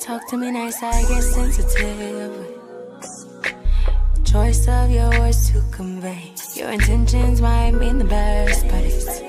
Talk to me nice, I get sensitive. Choice of your words to convey. Your intentions might mean the best, but it's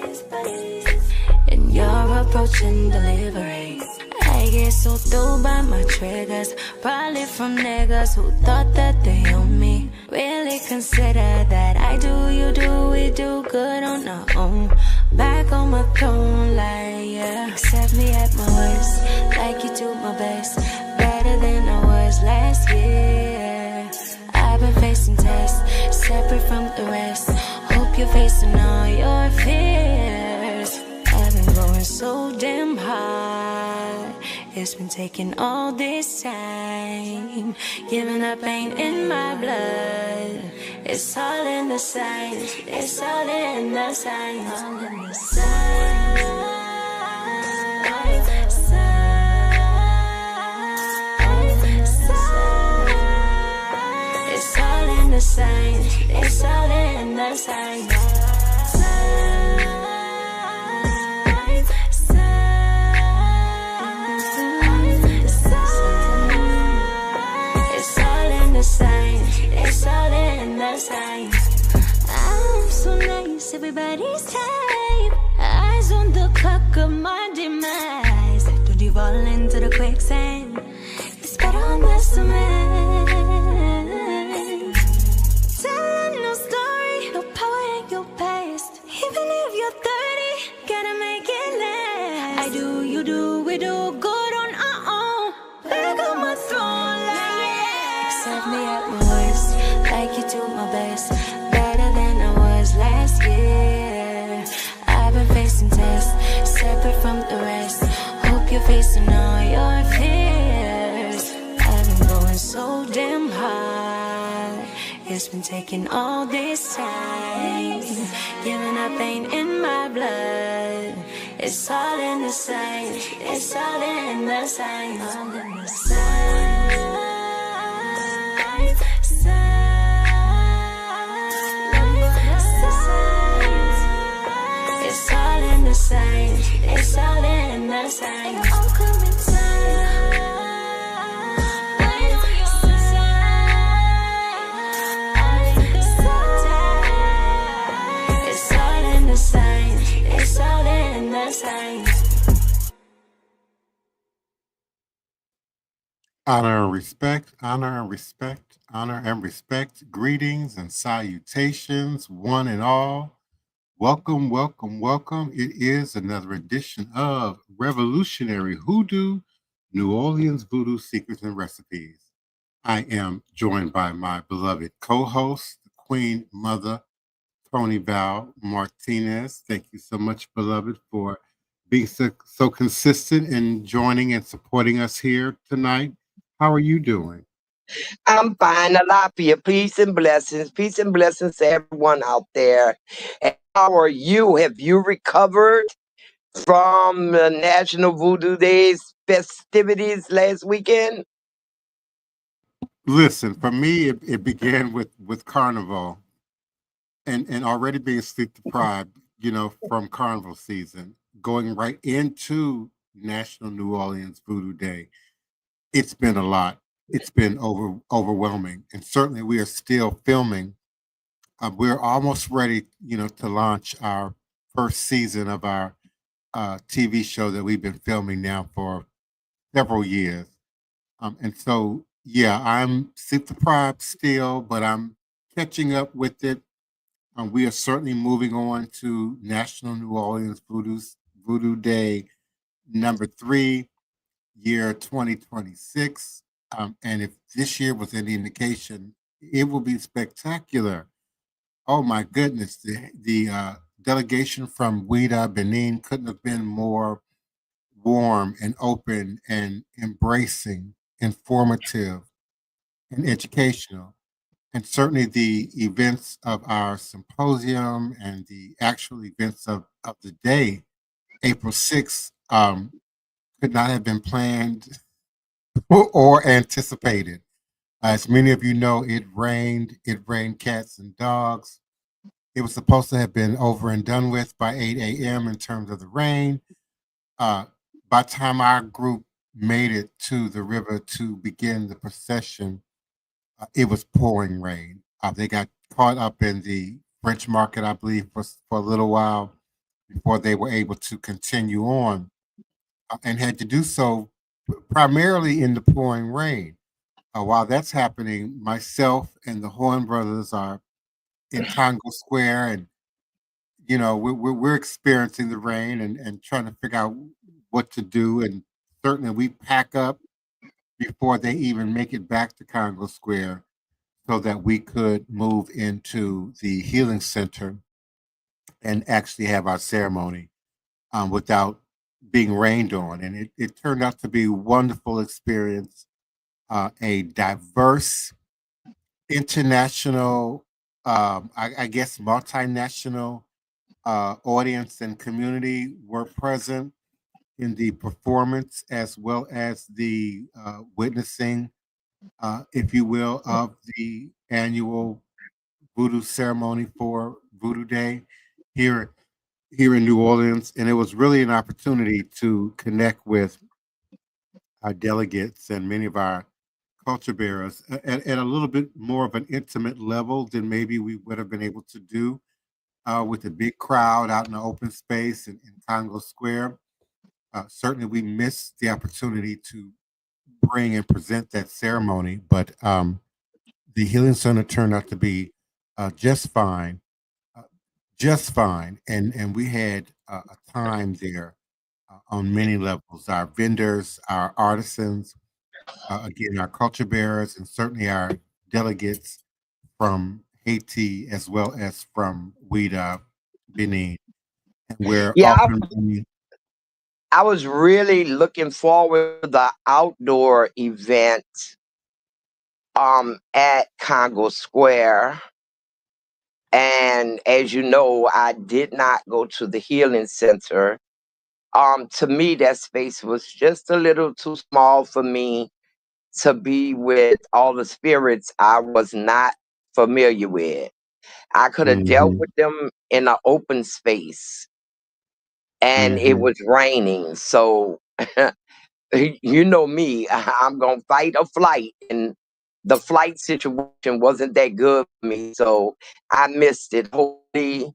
in your approach and delivery. I get so dull by my triggers, probably from niggas who thought that they own me. Really consider that I do, you do, we do good on our own. Back on my throne, like yeah. Accept me at my worst, like you do my best. Better than I was last year. I've been facing tests, separate from the rest. Hope you're facing all your fears. I've been going so damn hard. It's been taking all this time. Giving up ain't in my blood. It's all in the signs. It's all in the signs. All in the signs. It's all in the signs. It's all in the signs. It's all in the signs. I'm so nice, everybody's type. Eyes on the clock of my demise. Don't you fall into the quicksand. It's better on the cement. Telling no story, no power in your past. Even if you're 30, gotta make it last. I do, you do, we do good on our own. Back on my throne, like yeah. Accept me at my worst, like you do my best. Better than I was last year. I've been facing tests, separate from the rest. Hope you're facing all your fears. I've been going so damn hard. It's been taking all this time. Giving up ain't in my blood. It's all in the signs. It's all in the signs. All in the signs. It's all in the signs. It's all in the signs. It's all coming It's all in the signs. It's all in the signs. Honor and respect, honor and respect, honor and respect. Greetings and salutations, one and all. Welcome, welcome, welcome. It is another edition of Revolutionary Hoodoo, New Orleans Voodoo Secrets and Recipes. I am joined by my beloved co-host, the Queen Mother, Tony Val Martinez. Thank you so much, beloved, for being so consistent in joining and supporting us here tonight. How are you doing? I'm fine. Alapia. Peace and blessings. Peace and blessings to everyone out there. And how are you? Have you recovered from the National Voodoo Days festivities last weekend? Listen, for me, it began with Carnival and already being sleep deprived, from Carnival season, going right into National New Orleans Voodoo Day. It's been a lot. It's been overwhelming, and certainly we are still filming. We're almost ready, to launch our first season of our TV show that we've been filming now for several years. And so, yeah, I'm sleep deprived still, but I'm catching up with it. We are certainly moving on to National New Orleans Voodoo Day number 3, year 2026. And if this year was any indication, it will be spectacular. Oh my goodness, the delegation from Ouida, Benin couldn't have been more warm and open and embracing, informative and educational. And certainly the events of our symposium and the actual events of the day, April 6th, could not have been planned or anticipated. As many of you know, it rained cats and dogs. It was supposed to have been over and done with by 8 a.m. in terms of the rain. By the time our group made it to the river to begin the procession, it was pouring rain. They got caught up in the French market, I believe, for a little while before they were able to continue on, and had to do so primarily in the pouring rain. While that's happening, myself and the Horn brothers are in Congo Square, and we're experiencing the rain and trying to figure out what to do. And certainly, we pack up before they even make it back to Congo Square, so that we could move into the healing center and actually have our ceremony without being rained on. And it turned out to be a wonderful experience, a diverse, international, I guess multinational audience and community were present in the performance as well as the witnessing, if you will, of the annual Voodoo ceremony for Voodoo Day here here in New Orleans, and it was really an opportunity to connect with our delegates and many of our culture bearers at a little bit more of an intimate level than maybe we would have been able to do with a big crowd out in the open space in Congo Square. Certainly, we missed the opportunity to bring and present that ceremony, but the Healing Center turned out to be just fine, uh, just fine, and we had a time there on many levels. Our vendors, our artisans, again, our culture bearers, and certainly our delegates from Haiti as well as from Ouida, Benin, and we're Yeah, often I was really looking forward to the outdoor event at Congo Square. And as you know, I did not go to the healing center. To me, that space was just a little too small for me to be with all the spirits I was not familiar with. I could have dealt Mhm, with them in an open space, and it mhm. was raining. So, you know me, I'm going to fight a flight. And the flight situation wasn't that good for me. So I missed it. Hopefully,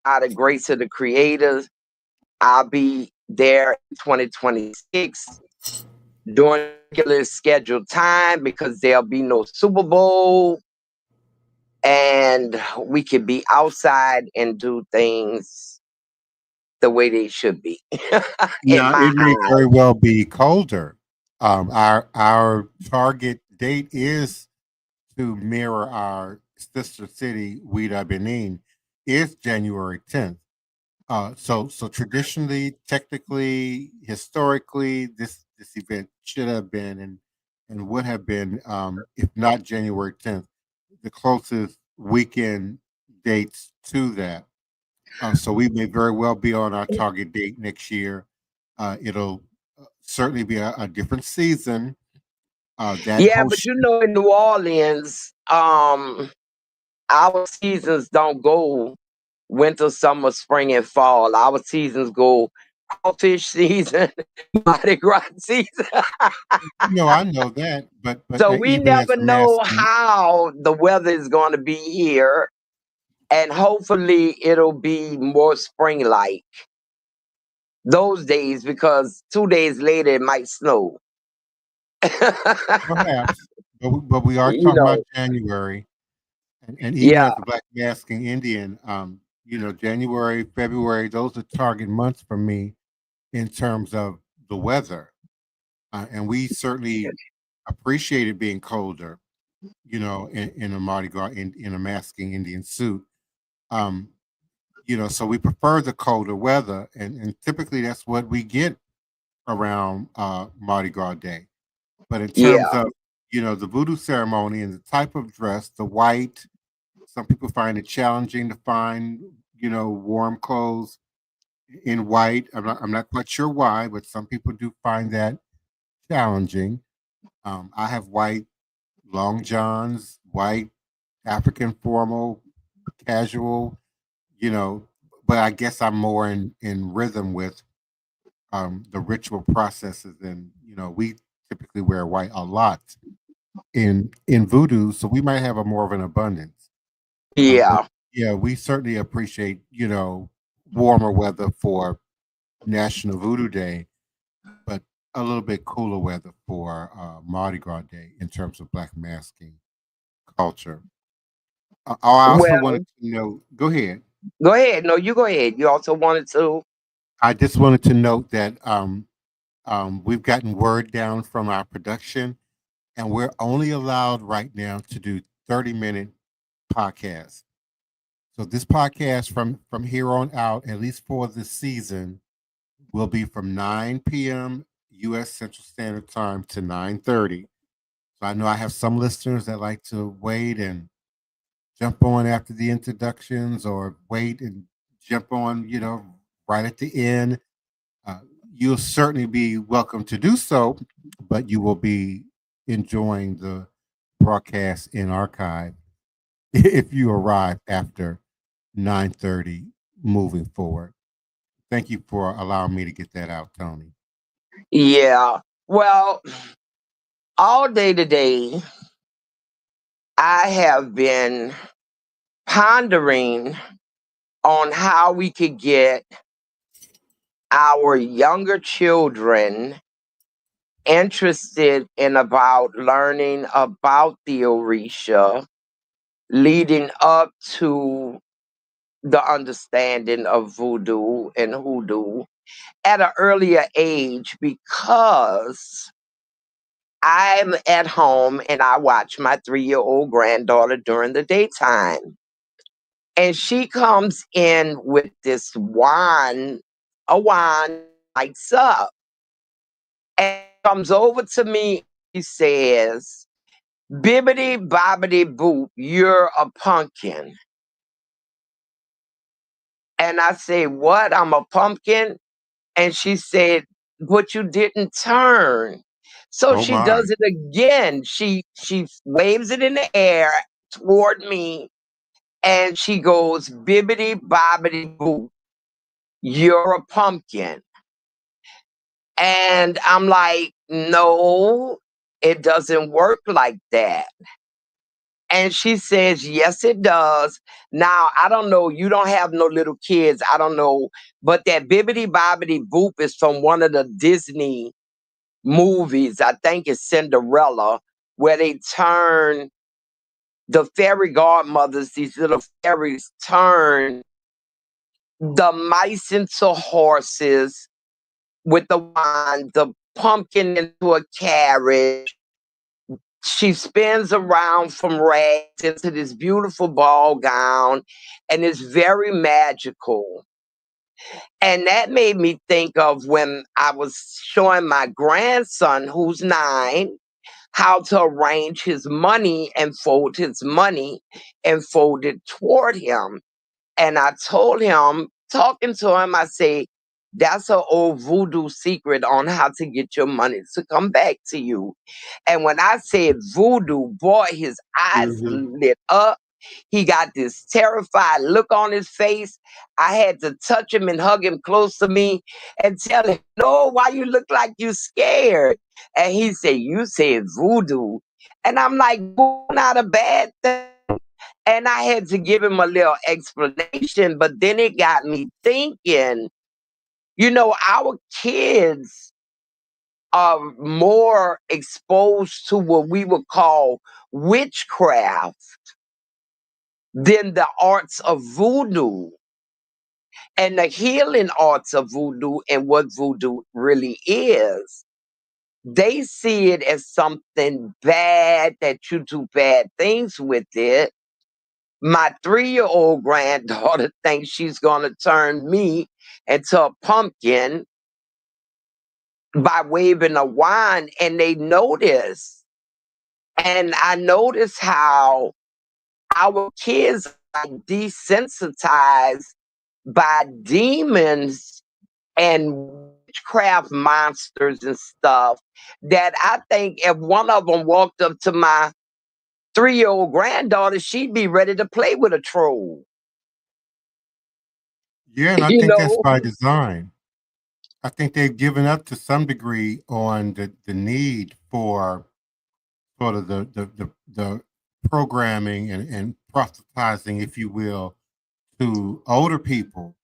by the grace of the creators, I'll be there in 2026 during regular scheduled time because there'll be no Super Bowl and we can be outside and do things the way they should be in Now, my it may eyes. very well be colder. Our target date is to mirror our sister city, Ouida, Benin, is January 10th. So traditionally, technically, historically, this event should have been and would have been, if not January 10th, the closest weekend dates to that. So we may very well be on our target date next year. It'll certainly be a different season. That Yeah, but host, you know, in New Orleans, our seasons don't go winter, summer, spring, and fall. Our seasons go crawfish season, Mardi Gras season. I know that, but So we even as never I'm know asking, how the weather is going to be here. And hopefully it'll be more spring like those days because 2 days later it might snow. perhaps, but we are You talking about know, January, and even yeah, as a Black masking Indian, January, February, those are target months for me in terms of the weather, and we certainly appreciate it being colder, in a Mardi Gras in a masking Indian suit. Um, so we prefer the colder weather, and typically that's what we get around Mardi Gras Day. But in terms yeah, of the voodoo ceremony and the type of dress, the white, some people find it challenging to find warm clothes in white. I'm not quite sure why, but some people do find that challenging. I have white long johns, white African formal, casual, you know, but I guess I'm more in rhythm with the ritual processes, and we typically wear white a lot in voodoo, so we might have a more of an abundance. But Yeah. yeah, we certainly appreciate warmer weather for National Voodoo Day, but a little bit cooler weather for Mardi Gras Day in terms of Black masking culture. I also Well, wanted to know. Go ahead. go ahead. No, you go ahead. You also wanted to. I just wanted to note that we've gotten word down from our production, and we're only allowed right now to do 30-minute podcasts. So this podcast from here on out, at least for this season, will be from 9 p.m. U.S. Central Standard Time to 9:30. So I know I have some listeners that like to wait and jump on after the introductions, or wait and jump on, right at the end. Uh, you'll certainly be welcome to do so, but you will be enjoying the broadcast in archive if you arrive after 9:30 moving forward. Thank you for allowing me to get that out, Tony. Yeah. Well, all day today, I have been pondering on how we could get our younger children interested in about learning about the Orisha, leading up to the understanding of voodoo and hoodoo at an earlier age, because I'm at home and I watch my 3-year-old granddaughter during the daytime. And she comes in with this wand, a wand lights up, and comes over to me. He says, "Bibbity bobbity boop, you're a pumpkin." And I say, "What? I'm a pumpkin?" And she said, "But you didn't turn." So Oh she my. does it again. She waves it in the air toward me, and she goes, "Bibbity bobbity boop, you're a pumpkin." And I'm like, "No, it doesn't work like that." And she says, "Yes, it does." Now, I don't know. You don't have no little kids. I don't know. But that bibbity bobbity boop is from one of the Disney movies. I think it's Cinderella, where they turn the fairy godmothers, these little fairies, turn the mice into horses with the wand, the pumpkin into a carriage. She spins around from rags into this beautiful ball gown, and it's very magical. And that made me think of when I was showing my grandson, who's 9, how to arrange his money and fold his money and fold it toward him. And I told him, talking to him, I say, "That's an old voodoo secret on how to get your money to come back to you." And when I said voodoo, boy, his eyes Hmm. lit up. He got this terrified look on his face. I had to touch him and hug him close to me and tell him, "No, why you look like you scared?" And he said, "You said voodoo." And I'm like, "Voodoo not a bad thing." And I had to give him a little explanation, but then it got me thinking, our kids are more exposed to what we would call witchcraft than the arts of voodoo and the healing arts of voodoo and what voodoo really is. They see it as something bad, that you do bad things with it. My 3-year-old granddaughter thinks she's going to turn me into a pumpkin by waving a wand, and they notice. And I notice how our kids are desensitized by demons and witchcraft monsters and stuff, that I think if one of them walked up to my 3-year-old granddaughter, she'd be ready to play with a troll. Yeah, and I You think that's know? by design. I think they've given up to some degree on the need for sort of the programming and proselytizing, if you will, to older people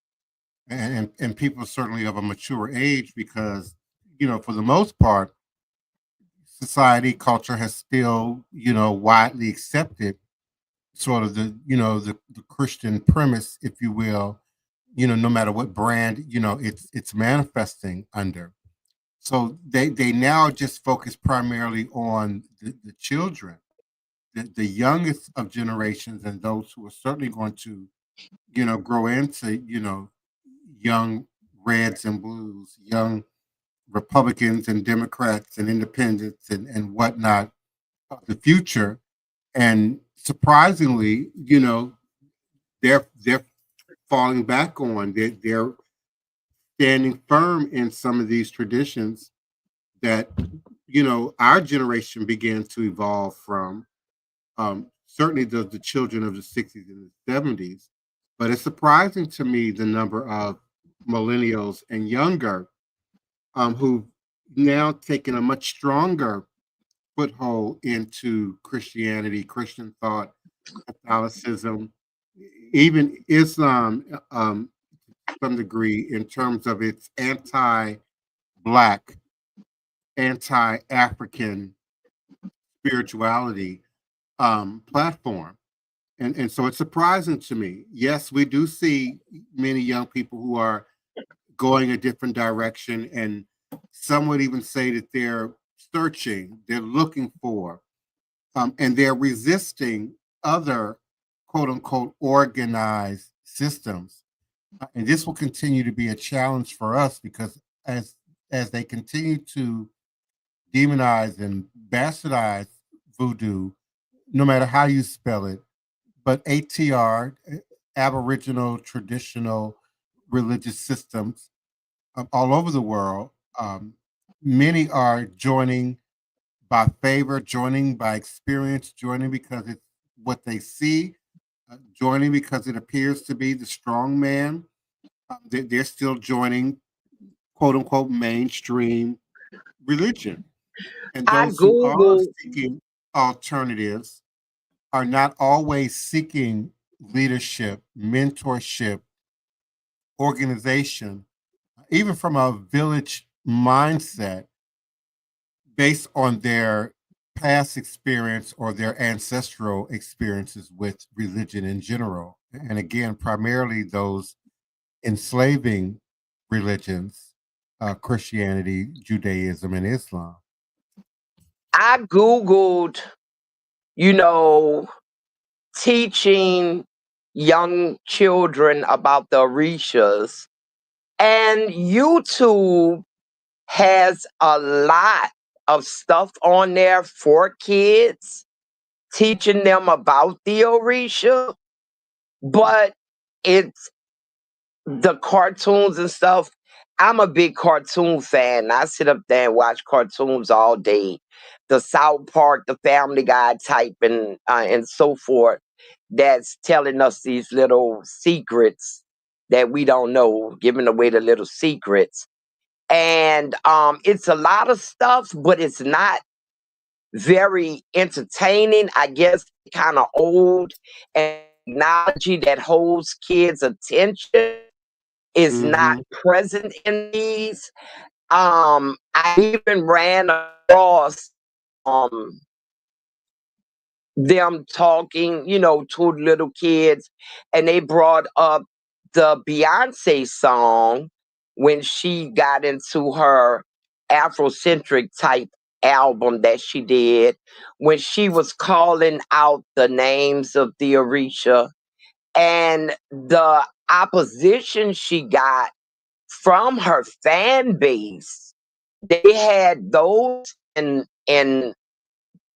and people certainly of a mature age, because for the most part, society culture has still widely accepted sort of the Christian premise, if you will, no matter what brand it's manifesting under. So they now just focus primarily on the children, the youngest of generations, and those who are certainly going to grow into young reds and blues, young Republicans and Democrats and independents and whatnot of the future. And surprisingly, they're falling back on. They're standing firm in some of these traditions that our generation began to evolve from. Certainly the children of the 60s and the 70s, but it's surprising to me the number of millennials and younger who've now taken a much stronger foothold into Christianity, Christian thought, Catholicism, even Islam, to some degree, in terms of its anti-Black, anti-African spirituality platform. And so it's surprising to me. Yes, we do see many young people who are going a different direction, and some would even say that they're searching, they're looking for, and they're resisting other quote unquote organized systems. And this will continue to be a challenge for us because as they continue to demonize and bastardize voodoo, no matter how you spell it, but ATR, Aboriginal traditional religious systems all over the world, many are joining by favor, joining by experience, joining because it's what they see, joining because it appears to be the strong man. They're still joining, quote unquote, mainstream religion. And I those who are Googled, seeking alternatives are not always seeking leadership, mentorship, organization, even from a village mindset based on their past experience or their ancestral experiences with religion in general. And again, primarily those enslaving religions, Christianity, Judaism, and Islam. I Googled, you know, teaching young children about the Orishas, and YouTube has a lot of stuff on there for kids, teaching them about the Orisha, but it's the cartoons and stuff. I'm a big cartoon fan. I sit up there and watch cartoons all day. The South Park, the Family Guy type, and so forth. That's telling us these little secrets that we don't know, giving away the little secrets. And it's a lot of stuff, but it's not very entertaining. I guess kind of old, and technology that holds kids' attention is not Hmm. present in these. I even ran across um them talking, to little kids, and they brought up the Beyonce song when she got into her Afrocentric type album that she did, when she was calling out the names of the Orisha and the opposition she got from her fan base. They had those in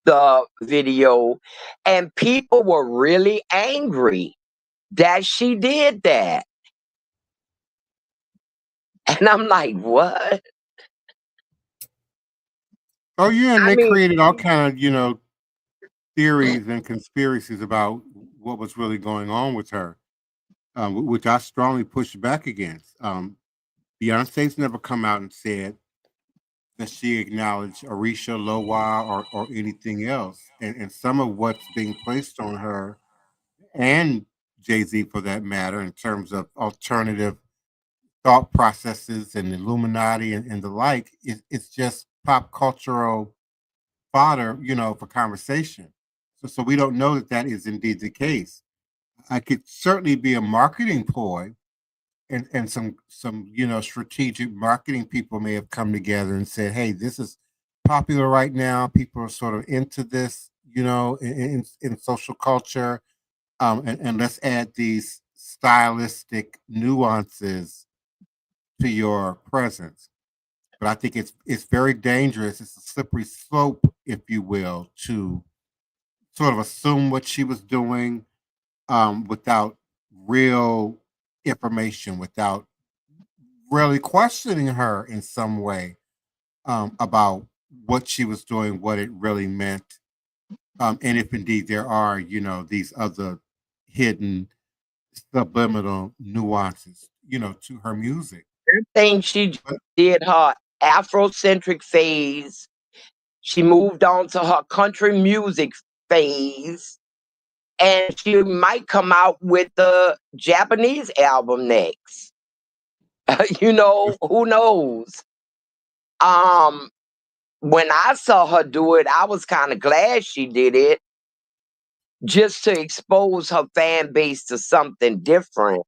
the video, and people were really angry that she did that. And I'm like, what? Oh yeah, and I they mean, created all kind of theories and conspiracies about what was really going on with her, which I strongly pushed back against. Beyonce's never come out and said that she acknowledged Orisha, Lowa, or anything else. And some of what's being placed on her, and Jay-Z for that matter, in terms of alternative thought processes and Illuminati and the like, it's just pop cultural fodder, for conversation. So we don't know that that is indeed the case. I could certainly be a marketing ploy, and some strategic marketing people may have come together and said, "Hey, this is popular right now. People are sort of into this, in social culture, and let's add these stylistic nuances to your presence." But I think it's very dangerous. It's a slippery slope, if you will, to sort of assume what she was doing, without real information, without really questioning her in some way, about what she was doing, what it really meant, and if indeed there are, these other hidden subliminal nuances, to her music. I think she But did her Afrocentric phase. She moved on to her country music phase, and she might come out with the Japanese album next. Who knows? Um, when I saw her do it, I was kind of glad she did it just to expose her fan base to something different.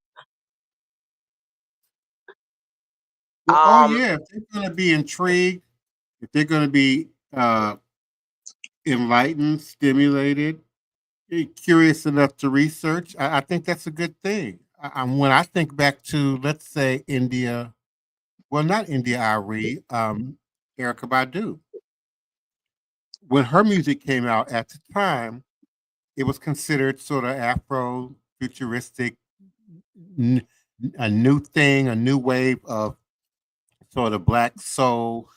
oh Um, yeah, if they're going to be intrigued, if they're going to be enlightened, stimulated, curious enough to research, I think that's a good thing. When I think back to, let's say, India, well, not India Ari, Erica Badu. When her music came out at the time, it was considered sort of Afro futuristic, n- a new thing, a new wave of sort of black soul,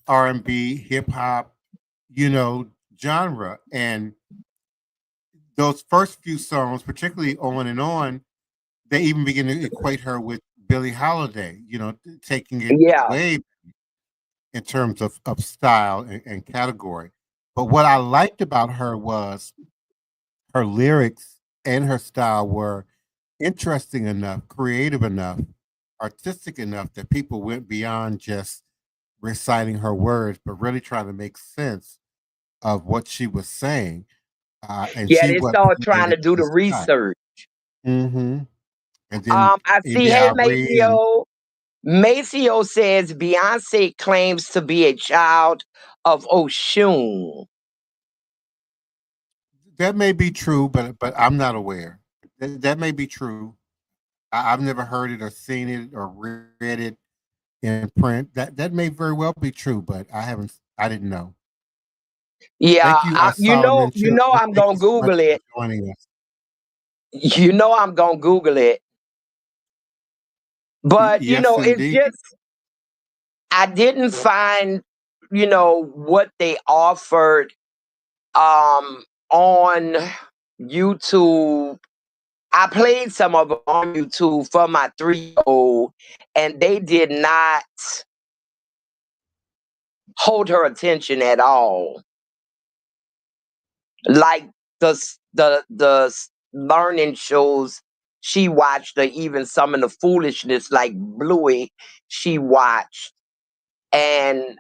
R&B, hip hop, genre. And those first few songs, particularly On and On, they even begin to equate her with Billie Holiday, taking it yeah, way in terms of style and category. But what I liked about her was her lyrics and her style were interesting enough, creative enough, artistic enough that people went beyond just reciting her words, but really trying to make sense of what she was saying. And yeah, she they what started trying to permeated do the the style. research. Hmm. And then I see. India Hey, Arie and Maceo. Maceo says Beyonce claims to be a child of Oshun. that may be true, but I'm not aware. That may be true. I've never heard it or seen it or read it in print. That may very well be true, but I didn't know. Yeah, Thank you, you know, Solomon you know, Children. I'm Thank gonna you so much Google for it. joining us. You know, I'm gonna Google it. But Yes, it's indeed. just I didn't find what they offered on YouTube. I played some of it on YouTube for my 3-year-old, and they did not hold her attention at all. Like the learning shows she watched, or even some of the foolishness like Bluey she watched, and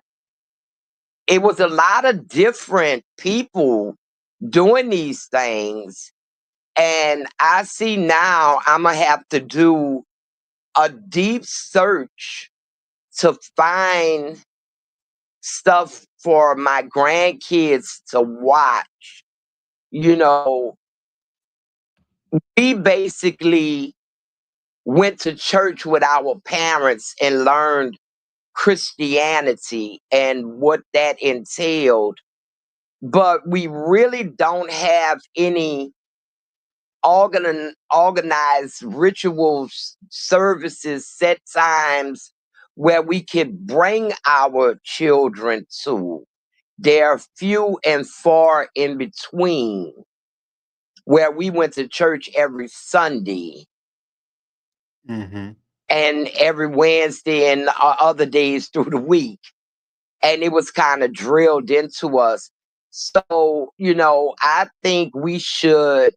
it was a lot of different people doing these things. And I see now I'm gonna have to do a deep search to find stuff for my grandkids to watch. You know, we basically went to church with our parents and learned Christianity and what that entailed, but we really don't have any organized rituals, services, set times where we could bring our children to. They're few and far in between, where we went to church every Sunday. Hmm. and every Wednesday and other days through the week. And it was kind of drilled into us. So, I think we should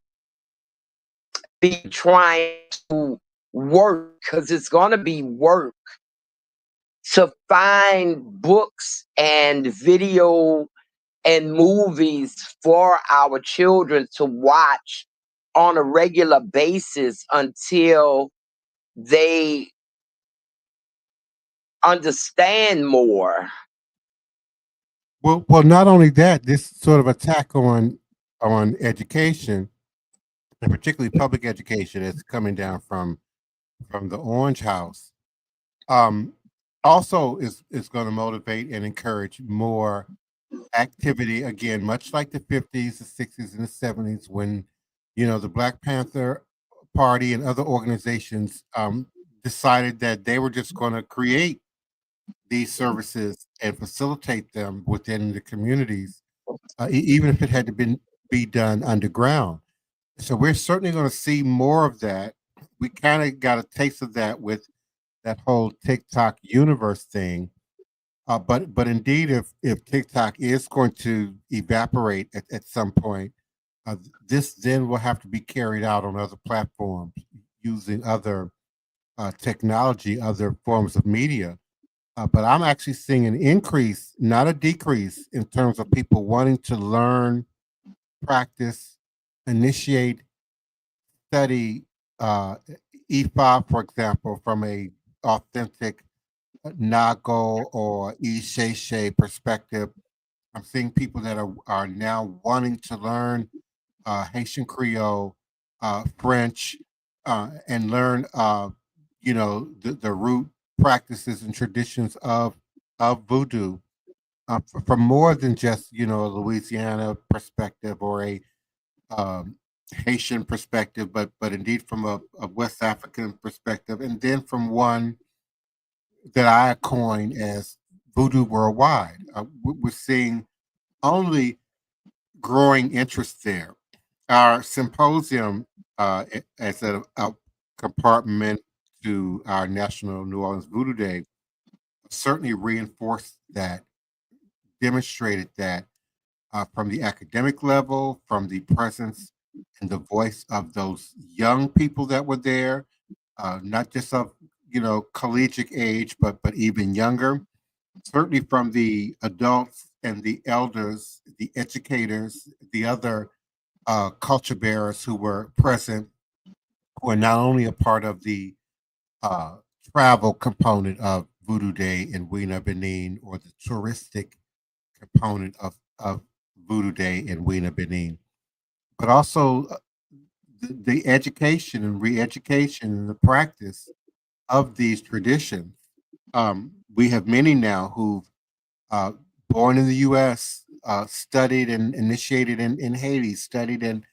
be trying to work, because it's going to be work, to find books and video and movies for our children to watch on a regular basis until they understand more. Well, not only that, this sort of attack on education, and particularly public education, is coming down from the Orange House. Also is going to motivate and encourage more activity again, much like the 50s, the 60s, and the 70s, when the Black Panther Party and other organizations decided that they were just going to create these services and facilitate them within the communities, even if it had to be done underground. So we're certainly going to see more of that. We kind of got a taste of that with that whole TikTok universe thing. But indeed, if TikTok is going to evaporate at some point, this then will have to be carried out on other platforms using other technology, other forms of media. But I'm actually seeing an increase, not a decrease, in terms of people wanting to learn, practice, initiate, study E5, for example, from a authentic Nago or Isheshe perspective. I'm seeing people that are now wanting to learn Haitian Creole, French, and learn the root practices and traditions of Voodoo from more than just a Louisiana perspective or a um, Haitian perspective, but indeed from a West African perspective, and then from one that I coin as Voodoo worldwide. We're seeing only growing interest there. Our symposium, as a compartment to our National New Orleans Voodoo Day, certainly reinforced that, demonstrated that from the academic level, from the presence and the voice of those young people that were there, not just of collegiate age, but even younger. Certainly from the adults and the elders, the educators, the other culture bearers who were present, who are not only a part of the uh, travel component of Voodoo Day in Weena, Benin, or the touristic component of Voodoo Day in Weena, Benin, but also the education and re-education and the practice of these traditions. We have many now who've uh, born in the U.S., studied and initiated in Haiti, studied and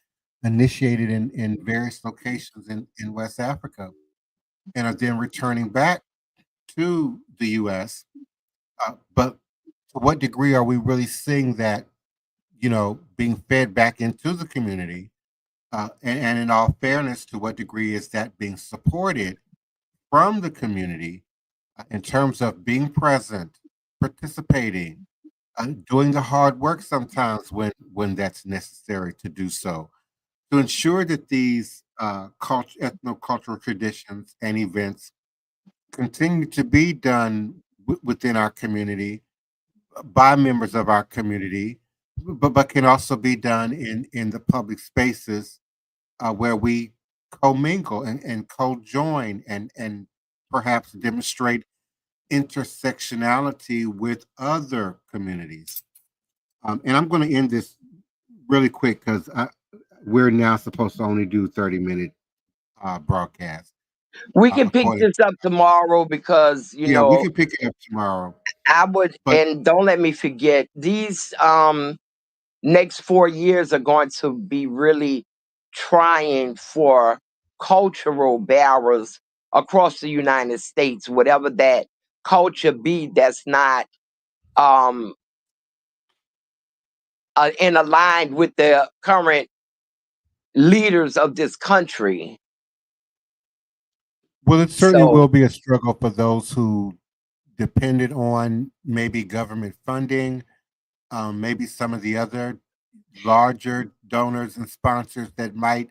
initiated in various locations in West Africa, and are then returning back to the U.S. But to what degree are we really seeing that, being fed back into the community? And in all fairness, to what degree is that being supported from the community in terms of being present, participating, doing the hard work sometimes when that's necessary to do so, to ensure that these ethnocultural traditions and events continue to be done within our community by members of our community, but can also be done in the public spaces where we commingle and co-join and perhaps demonstrate intersectionality with other communities. And I'm going to end this really quick because we're now supposed to only do 30-minute broadcasts. We can pick According, this up tomorrow because, yeah, we can pick it up tomorrow. I would, But and don't let me forget, these next 4 years are going to be really trying for cultural bearers across the United States, whatever that culture be that's not um in aligned with the current leaders of this country. Well, it certainly So will be a struggle for those who depended on maybe government funding, maybe some of the other larger donors and sponsors that might,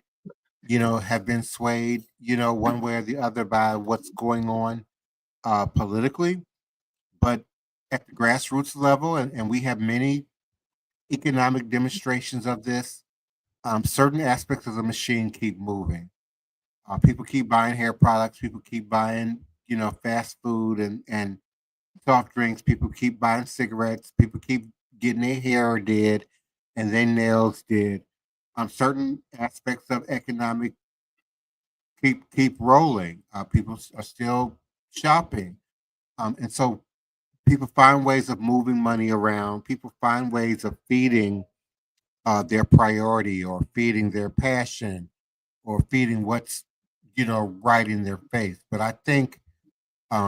have been swayed, one way or the other by what's going on politically. But at the grassroots level, and we have many economic demonstrations of this, certain aspects of the machine keep moving. People keep buying hair products. People keep buying, fast food and soft drinks. People keep buying cigarettes. People keep getting their hair did and their nails did. Certain aspects of economic keep rolling. People are still shopping, and so people find ways of moving money around. People find ways of feeding their priority or feeding their passion or feeding what's right in their face. But I think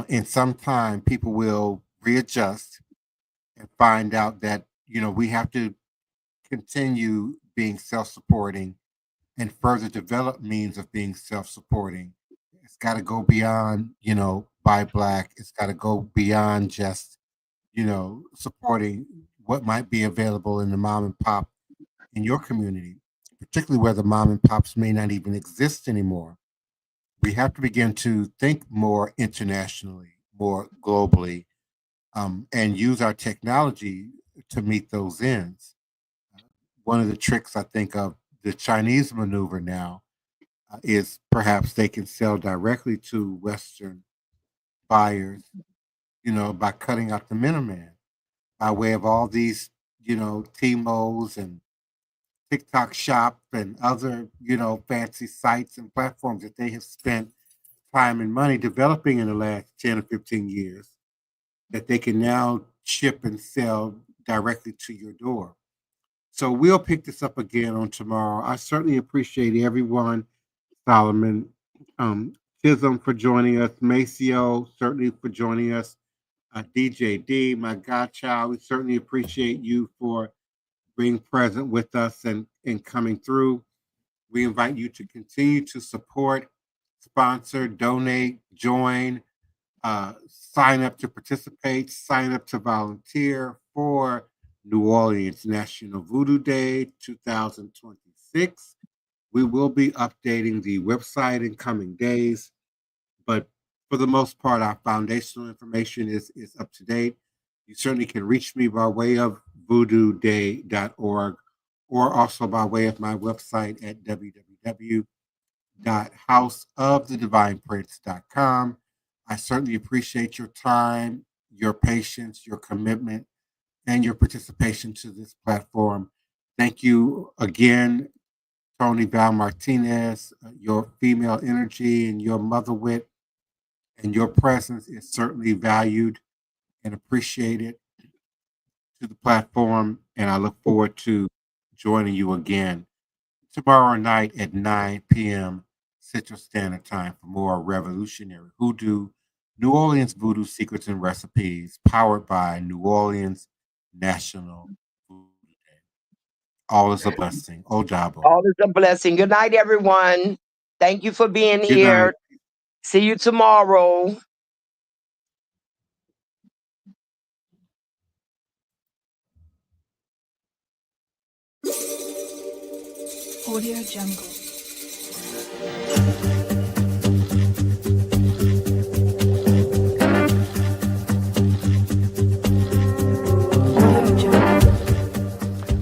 in some time people will readjust and find out that we have to continue being self-supporting and further develop means of being self-supporting. It's got to go beyond buy black. It's got to go beyond just supporting what might be available in the mom and pop in your community, particularly where the mom and pops may not even exist anymore. We have to begin to think more internationally, more globally, and use our technology to meet those ends. One of the tricks I think of the Chinese maneuver now is perhaps they can sell directly to Western buyers, by cutting out the middleman by way of all these, Tmos and TikTok Shop and other, fancy sites and platforms that they have spent time and money developing in the last 10 or 15 years that they can now ship and sell directly to your door. So we'll pick this up again on tomorrow. I certainly appreciate everyone, Solomon, Chisholm for joining us, Maceo certainly for joining us, DJ D, my godchild. We certainly appreciate you for being present with us and coming through. We invite you to continue to support, sponsor, donate, join, sign up to participate, sign up to volunteer for New Orleans National Voodoo Day 2026. We will be updating the website in coming days, but for the most part, our foundational information is up to date. You certainly can reach me by way of voodooday.org or also by way of my website at www.houseofthedivineprince.com. I certainly appreciate your time, your patience, your commitment, and your participation to this platform. Thank you again, Tony Val Martinez. Your female energy and your mother wit and your presence is certainly valued and appreciated to the platform. And I look forward to joining you again tomorrow night at 9 p.m. Central Standard Time for more revolutionary hoodoo, New Orleans voodoo secrets and recipes powered by New Orleans National Voodoo Day. All is a blessing. Ojabo. all is a blessing. Good night, everyone. Thank you for being Good night. here. See you tomorrow. Audio Jungle.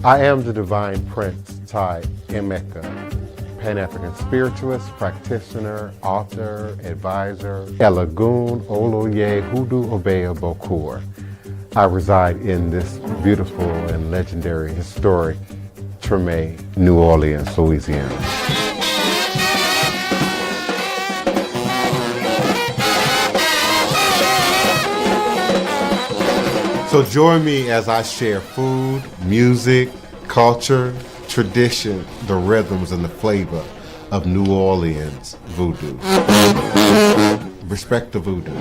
I am the Divine Prince, Ty Emmecca, Pan-African Spiritualist, Practitioner, Author, Advisor, Elagoon, Oloye, Hoodoo, Obeya, Bokur. I reside in this beautiful and legendary, historic Treme, New Orleans, Louisiana. So join me as I share food, music, culture, tradition, the rhythms, and the flavor of New Orleans voodoo. Respect the voodoo.